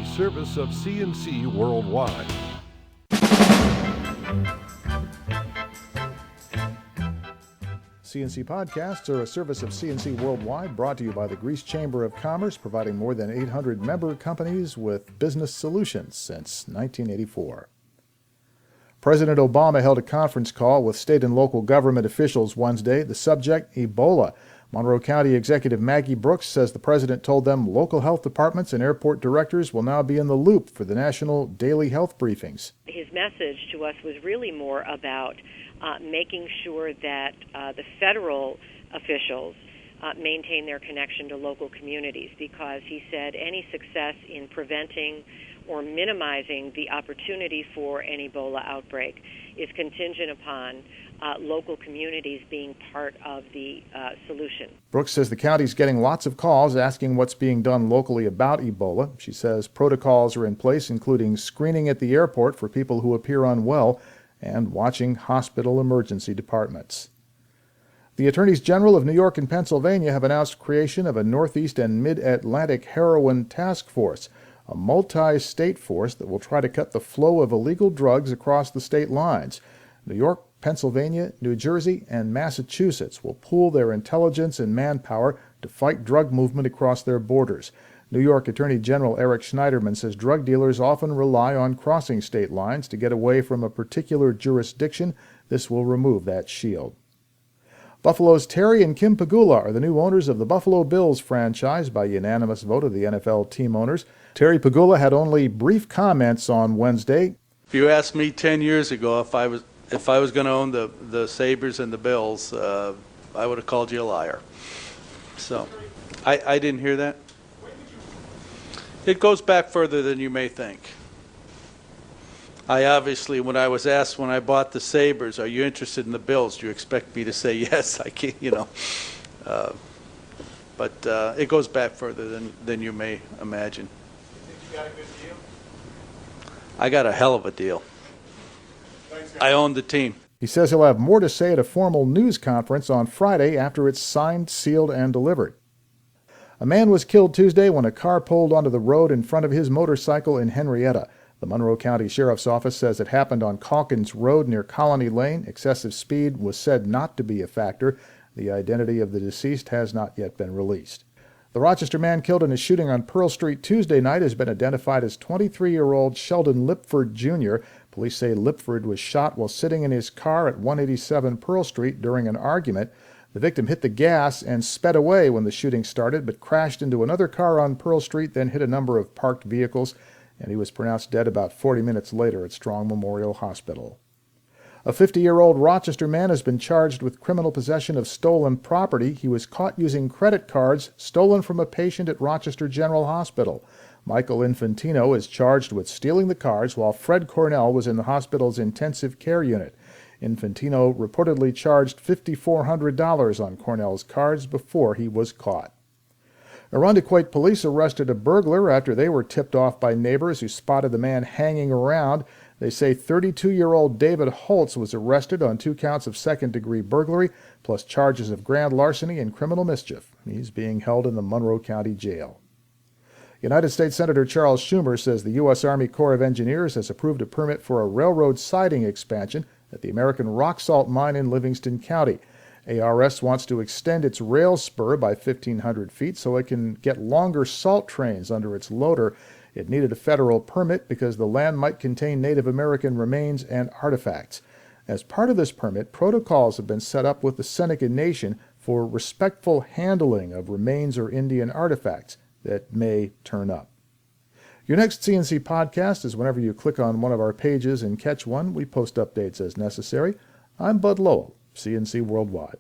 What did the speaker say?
a service of CNC Worldwide. CNC Podcasts are a service of CNC Worldwide, brought to you by the Greece Chamber of Commerce, providing more than 800 member companies with business solutions since 1984. President Obama held a conference call with state and local government officials Wednesday. The subject, Ebola. Monroe County Executive Maggie Brooks says the president told them local health departments and airport directors will now be in the loop for the national daily health briefings. His message to us was really more about making sure that the federal officials maintain their connection to local communities, because he said any success in preventing or minimizing the opportunity for an Ebola outbreak is contingent upon local communities being part of the solution. Brooks says the county's getting lots of calls asking what's being done locally about Ebola. She says protocols are in place, including screening at the airport for people who appear unwell and watching hospital emergency departments. The Attorneys General of New York and Pennsylvania have announced creation of a Northeast and Mid-Atlantic Heroin Task Force, a multi-state force that will try to cut the flow of illegal drugs across the state lines. New York, Pennsylvania, New Jersey, and Massachusetts will pool their intelligence and manpower to fight drug movement across their borders. New York Attorney General Eric Schneiderman says drug dealers often rely on crossing state lines to get away from a particular jurisdiction. This will remove that shield. Buffalo's Terry and Kim Pegula are the new owners of the Buffalo Bills franchise by unanimous vote of the NFL team owners. Terry Pegula had only brief comments on Wednesday. If you asked me 10 years ago if I was going to own the Sabres and the Bills, I would have called you a liar. So I didn't hear that. It goes back further than you may think. I obviously, when I was asked when I bought the Sabres, are you interested in the Bills? Do you expect me to say yes? I can't, but it goes back further than you may imagine. You think you got a good deal? I got a hell of a deal. I own the team. He says he'll have more to say at a formal news conference on Friday after it's signed, sealed, and delivered. A man was killed Tuesday when a car pulled onto the road in front of his motorcycle in Henrietta. The Monroe County Sheriff's Office says it happened on Calkins Road near Colony Lane. Excessive speed was said not to be a factor. The identity of the deceased has not yet been released. The Rochester man killed in a shooting on Pearl Street Tuesday night has been identified as 23-year-old Sheldon Lipford, Jr. Police say Lipford was shot while sitting in his car at 187 Pearl Street during an argument. The victim hit the gas and sped away when the shooting started, but crashed into another car on Pearl Street, then hit a number of parked vehicles, and he was pronounced dead about 40 minutes later at Strong Memorial Hospital. A 50-year-old Rochester man has been charged with criminal possession of stolen property. He was caught using credit cards stolen from a patient at Rochester General Hospital. Michael Infantino is charged with stealing the cards while Fred Cornell was in the hospital's intensive care unit. Infantino reportedly charged $5,400 on Cornell's cards before he was caught. Irondequoit police arrested a burglar after they were tipped off by neighbors who spotted the man hanging around. They say 32-year-old David Holtz was arrested on 2 counts of second-degree burglary, plus charges of grand larceny and criminal mischief. He's being held in the Monroe County Jail. United States Senator Charles Schumer says the U.S. Army Corps of Engineers has approved a permit for a railroad siding expansion at the American Rock Salt Mine in Livingston County. ARS wants to extend its rail spur by 1,500 feet so it can get longer salt trains under its loader. It needed a federal permit because the land might contain Native American remains and artifacts. As part of this permit, protocols have been set up with the Seneca Nation for respectful handling of remains or Indian artifacts that may turn up. Your next CNC podcast is whenever you click on one of our pages and catch one. We post updates as necessary. I'm Bud Lowell, CNC Worldwide.